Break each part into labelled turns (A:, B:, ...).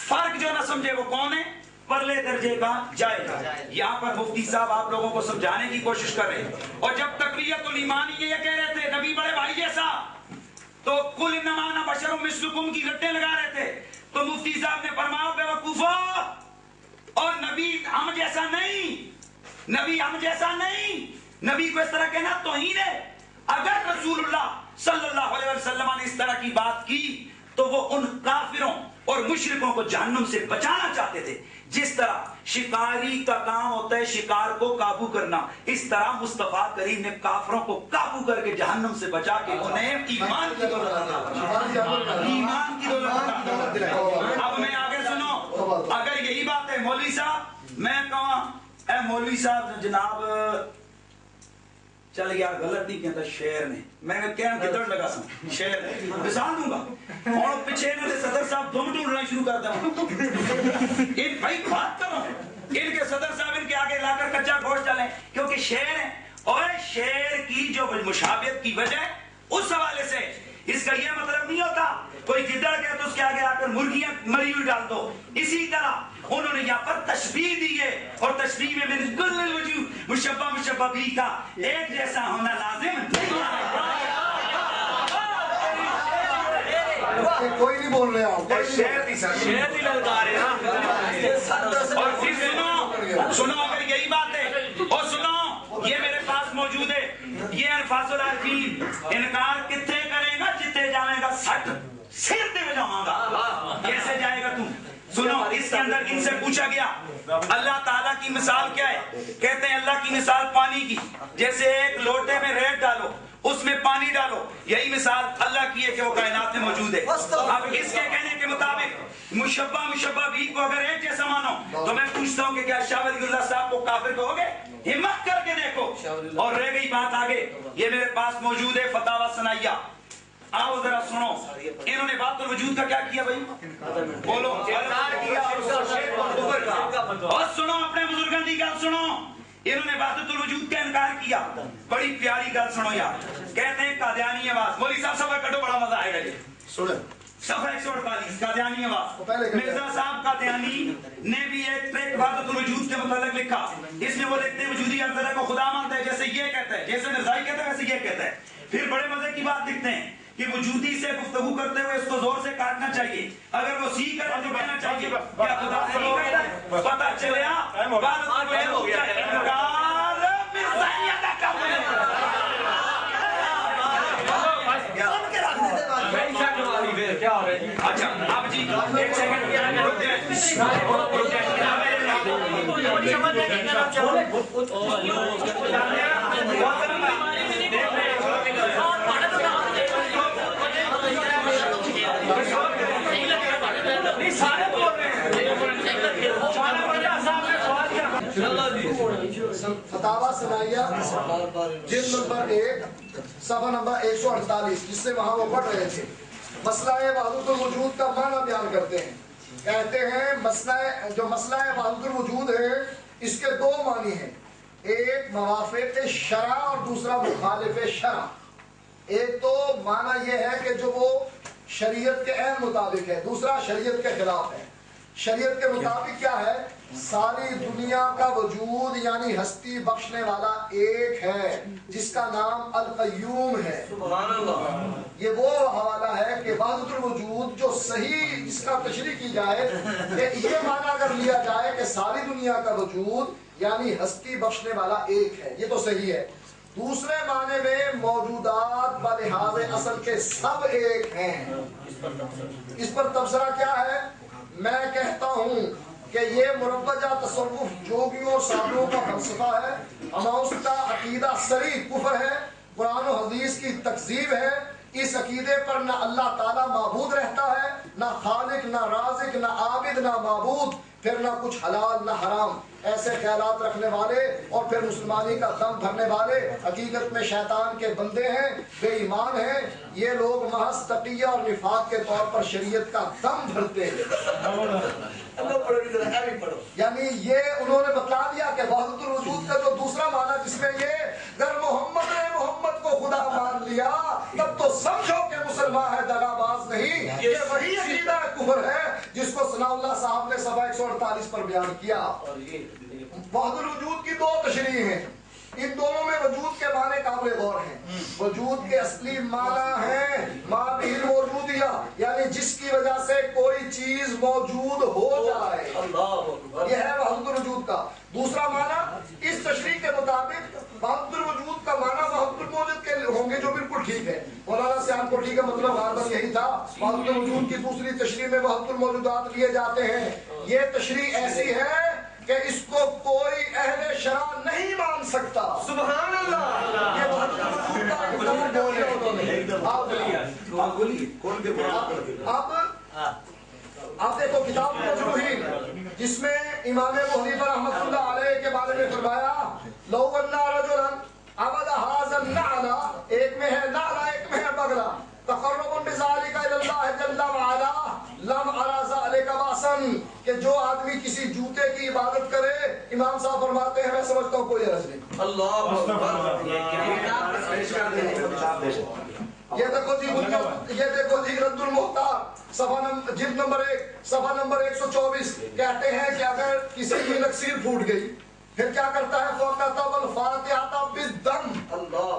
A: فرق جو نہ سمجھے وہ کون ہے؟ پرلے درجے کا جائے گا. یہاں پر مفتی صاحب آپ لوگوں کو سمجھانے کی کوشش کر رہے ہیں. اور جب تقویت الایمان یہ کہہ رہے تھے نبی بڑے بھائی جیسا، تو کل انما انا بشر مثلکم کی رٹیں لگا رہے تھے، تو مفتی صاحب نے فرمایا بے وقوفو، اور نبی ہم جیسا نہیں، نبی ہم جیسا نہیں. نبی کو اس طرح کہنا توہین ہے. اگر رسول اللہ صلی اللہ علیہ وسلم نے اس طرح کی بات کی تو وہ ان کافروں اور مشرکوں کو جہنم سے بچانا چاہتے تھے. جس طرح شکاری کا کام ہوتا ہے شکار کو قابو کرنا، اس طرح مصطفیٰ کریم نے کافروں کو قابو کر کے جہنم سے بچا کے انہیں ایمان کی دولت عطا فرمائی. ایمان کی دولت عطا فرمائی. اب میں آگے سنو، اگر یہی بات ہے مولوی صاحب، میں کہاں اے مولوی صاحب جناب چل یار غلط نہیں کہتا شعر نے، میں کہنا کدھر لگا سا شعر نے مثال دوں گا اور پیچھے انہوں نے صدر صاحب دم ڈھونڈنا شروع کر دیں. ان بھائی بات کرو، ان کے صدر صاحب ان کے آگے لا کر کچا گوشت ڈالیں کیونکہ شعر ہے. اور شعر کی جو مشابہت کی وجہ اس حوالے سے اس کا یہ مطلب نہیں ہوتا کوئی گدڑ گیا تو اس کے آگے آ کر مرغیاں مری ہوئی ڈال دو. اسی طرح انہوں نے یہاں پر تشبیہ دی ہے، اور تشبیہ میں من کل الوجوہ مشبہ بھی کا ایک جیسا ہونا لازم.
B: کوئی نہیں بول رہے آپ،
A: شہر ہی للکار ہے نا. اور پھر سنو اگر یہی بات ہے، اور سنو یہ میرے پاس موجود ہے یہ الفاظ العارفین. انکار کتنے کرے گا جتے جائے گا سٹ سر دے جاؤں گا. کیسے جائے گا تم؟ سنو اس کے اندر ان سے پوچھا گیا اللہ تعالیٰ کی مثال کیا ہے؟ کہتے ہیں اللہ کی مثال پانی کی، جیسے ایک لوٹے میں ریت ڈالو اس میں پانی ڈالو، یہی مثال اللہ کی ہے کہ وہ کائنات میں موجود ہے. اب اس کے کہنے کے مطابق مشبہ بھی کو اگر ایک جیسا مانو تو میں پوچھتا ہوں کہ کیا شاہ ولی اللہ صاحب کو کافر کہو گے؟ ہمت کر کے دیکھو. اور رہ گئی بات آگے، یہ میرے پاس موجود ہے فتاوی ثنائیہ، آؤ ذرا سنو. انہوں نے بات الوجود کا کیا کیا بھائی؟ بولو. اور سنو اپنے بزرگوں کی گل سنو. انہوں نے وحدت الوجود کا انکار کیا. بڑی پیاری گل سنو یار. کہتے ہیں قادیانی آواز. مولوی صاحب صفحہ کٹو بڑا مزہ آئے گا. یہ
B: سنیں
A: صفحہ 148 قادیانی آواز. مرزا صاحب قادیانی نے بھی ایک ٹریک وحدت الوجود کے متعلق لکھا. اس میں وہ لکھتے ہیں وجودی ہر طرح کو خدا مانتا ہے، جیسے یہ کہتا ہے، جیسے مرزائی کہتا ہے ویسے یہ کہتا ہے. پھر بڑے مزے کی بات لکھتے ہیں کہ وجودی سے گفتگو کرتے ہوئے اس کو زور سے کاٹنا چاہیے. اگر وہ سی کر تو کہنا چاہیے کیا خدا سی کہتا ہے؟ پتہ چلیا اچھا اب جی ایک سیکنڈ
B: فتاوی ثنائیہ جلد نمبر 1 صفحہ نمبر 148، جس سے وہاں وہ پڑھ رہے تھے. مسئلہ وحدت الوجود کا معنی بیان کرتے ہیں. کہتے ہیں مسئلہ وحدت الوجود ہے اس کے دو معنی ہیں، ایک موافق شرع اور دوسرا مخالف شرع. ایک تو معنی یہ ہے کہ جو وہ شریعت کے عین مطابق ہے، دوسرا شریعت کے خلاف ہے. شریعت کے مطابق کیا ہے؟ ساری دنیا کا وجود یعنی ہستی بخشنے والا ایک ہے جس کا نام القیوم ہے. سبحان اللہ. یہ وہ حوالہ ہے کہ وحدت الوجود جو صحیح اس کا تشریح کی جائے کہ یہ معنی اگر لیا جائے کہ ساری دنیا کا وجود یعنی ہستی بخشنے والا ایک ہے، یہ تو صحیح ہے. دوسرے معنی میں موجودات بلحاظ اصل کے سب ایک ہیں. اس پر تبصرہ کیا ہے؟ میں کہتا ہوں کہ یہ مروجہ تصوف جوگیوں اور سادھوؤں کا فلسفہ ہے، اما اس کا عقیدہ صریح کفر ہے، قرآن و حدیث کی تکذیب ہے. اس عقیدے پر نہ اللہ تعالیٰ معبود رہتا ہے، نہ خالق، نہ رازق، نہ عابد، نہ معبود، پھر نہ کچھ حلال نہ حرام. ایسے خیالات رکھنے والے اور پھر مسلمانی کا دم بھرنے والے حقیقت میں شیطان کے بندے ہیں، بے ایمان ہیں. یہ لوگ محض تقیہ اور نفاق کے طور پر شریعت کا دم بھرتے ہیں. یعنی یہ انہوں نے بتلا دیا کہ وحدت الوجود کا جو دوسرا معنی جس میں یہ گر محمد نے محمد کو خدا مان لیا تب تو سمجھو کہ مسلمان ہے، دغاباز نہیں۔ یہ وہی عقیدہ کفر ہے جس کو ثناء اللہ صاحب نے صفحہ 148 پر بیان کیا۔ وحدت الوجود کی دو تشریح ہیں، ان دونوں میں وجود کے معنی قابل غور ہیں۔ وجود کے اصلی معنی ہے ما بہ الوجودیہ، یعنی جس کی وجہ سے کوئی چیز موجود ہو جائے، یہ ہے وحدت الوجود کا۔ دوسرا معنی اس تشریح کے مطابق وحدت الوجود کا معنی وحدت الموجود کے ہوں گے، جو بالکل ٹھیک ہے۔ مولانا سیان کوٹھی کا مطلب غالباً یہی تھا۔ وحدت الوجود کی دوسری تشریح میں وحدت الموجودات لیے جاتے ہیں۔ یہ تشریح ایسی ہے کہ اس کو کوئی اہل شرع نہیں مان سکتا۔
C: سبحان اللہ۔
B: یہ وحدت الوجود کا اقرار کیا انہوں نے۔ اب دیکھو کتاب المجروحین، جس میں امام ابو حنیفہ رحمۃ اللہ علیہ کے بارے میں فرمایا لو ان رجلا عبد هذا النعل، ایک میں ہے نعل ایک میں ہے بغلہ، تقربا بذلك الى اللہ جل وعلا لم ارى ذلك باسا، کہ جو آدمی کسی جوتے کی عبادت کرے، امام صاحب فرماتے ہیں میں سمجھتا ہوں کوئی حرج نہیں۔
C: اللہ
B: یہ دیکھو جی یہ دیکھو جی رد المختار صفحہ جلد نمبر 1 صفحہ نمبر 124 کہتے ہیں کہ اگر کسی کی لکیر پھوٹ گئی پھر کیا کرتا ہے؟ فَقَتَبَ الْفَاتِحَةَ بِالدَّمِ،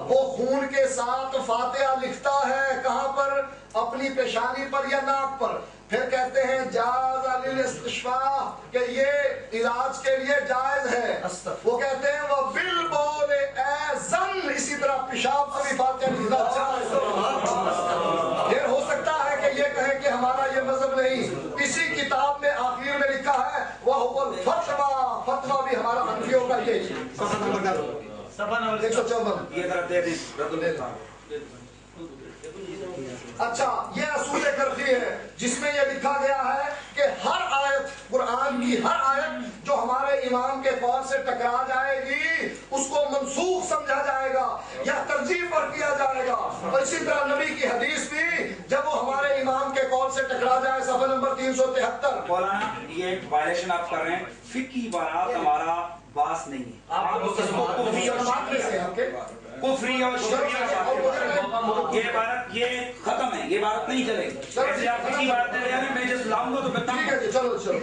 B: وہ خون کے ساتھ فاتحہ لکھتا ہے، کہاں پر؟ اپنی پیشانی پر یا ناک پر۔ پھر کہتے ہیں جاز للاستشفاء، کہ یہ علاج کے لیے جائز ہے۔ وہ کہتے ہیں وہ بالبول ایزن، اسی طرح پیشاب پر بھی فاتحہ لکھنا جائز ہے۔ یہ ہو سکتا ہے کہ یہ کہیں کہ ہمارا یہ مذہب نہیں، اسی کتاب میں آخر میں لکھا ہے وہ الفتویٰ، فتویٰ بھی ہمارا حنفیوں کا یہ ہے۔ 154
A: یہ طرف دے دیں۔
B: اچھا، یہ اصول کرفی ہے جس میں یہ لکھا گیا ہے کہ ہر آیت قرآن کی ہر آیت جو ہمارے امام کے قول سے ٹکرا جائے گی اس کو منسوخ سمجھا جائے گا یا ترجیح پر کیا جائے گا۔ اور اسی طرح نبی کی حدیث بھی جب وہ ہمارے امام کے قول سے ٹکرا جائے، صفحہ نمبر 373۔
A: مولانا یہ ایک وائلیشن آپ کر رہے ہیں، فقہی بات ہمارا باس نہیں ہے، آپ اس کو کفری اور شرعی یہ عبارت یہ ختم ہے، یہ عبارت نہیں چلے گی۔ ایسے آپ فقہی بات دے رہے ہیں، میں جس لاؤں گا تو بتاؤں
B: ٹھیک ہے جی، چلو چلو۔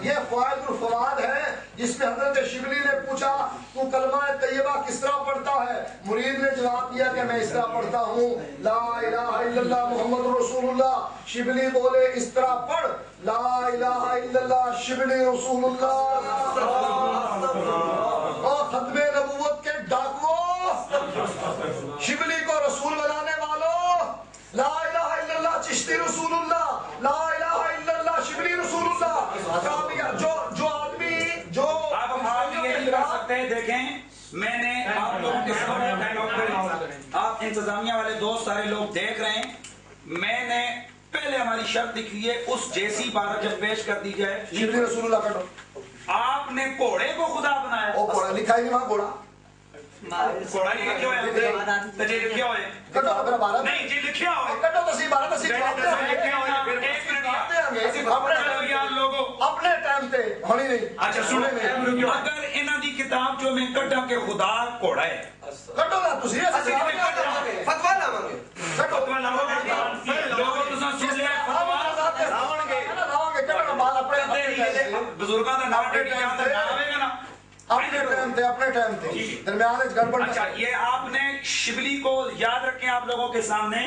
B: یہ فوائد الفواد ہے جس میں حضرت شبلی نے پوچھا تو کلمہ طیبہ کس طرح پڑھتا ہے؟ مرید نے جواب دیا کہ میں اس طرح پڑھتا ہوں لا الہ الا اللہ محمد رسول اللہ۔ شبلی بولے اس طرح پڑھ لا الہ الا اللہ شبلی رسول اللہ۔ اور ختم نبوت کے ڈاکو، شبلی کو رسول بنانے والوں، لا الہ الا اللہ چشتی رسول اللہ، لا الہ الا اللہ شبلی رسول اللہ۔ جو آدمی جو
A: آپ یہ نہیں کر سکتے، دیکھیں میں نے آپ لوگوں کے سامنے، آپ انتظامیہ والے دوست سارے لوگ دیکھ رہے ہیں، میں نے پہلے ہماری شرط لکھی ہے اس جیسی عبارت جب پیش کر دی جائے
B: شبلی رسول اللہ کٹو۔
A: آپ نے گھوڑے کو خدا بنایا،
B: وہ گھوڑا لکھا ہی نہیں وہاں گھوڑا
A: گھوڑا نہیں لکھے ہوئے جی لکھے ہوئے
B: کٹو پھر بارہ
A: نہیں جی لکھے ہوئے
B: کٹو تو سی بارہ سی اپنے ٹائم تے ہونی نہیں۔
A: اچھا سنو، اگر انہاں دی کتاب جو میں کٹا کہ خدا گھوڑا ہے،
B: کٹو نا تسی
C: فتویٰ لاؤں گے،
B: کٹو
A: لوگوں تساں سن لیا بزرگاں دا نام ٹیٹی یاد آوے گا نا
B: اپنے ٹائم تے درمیان گڑبڑ۔
A: اچھا یہ آپ نے شبلی کو یاد رکھیں آپ لوگوں کے سامنے۔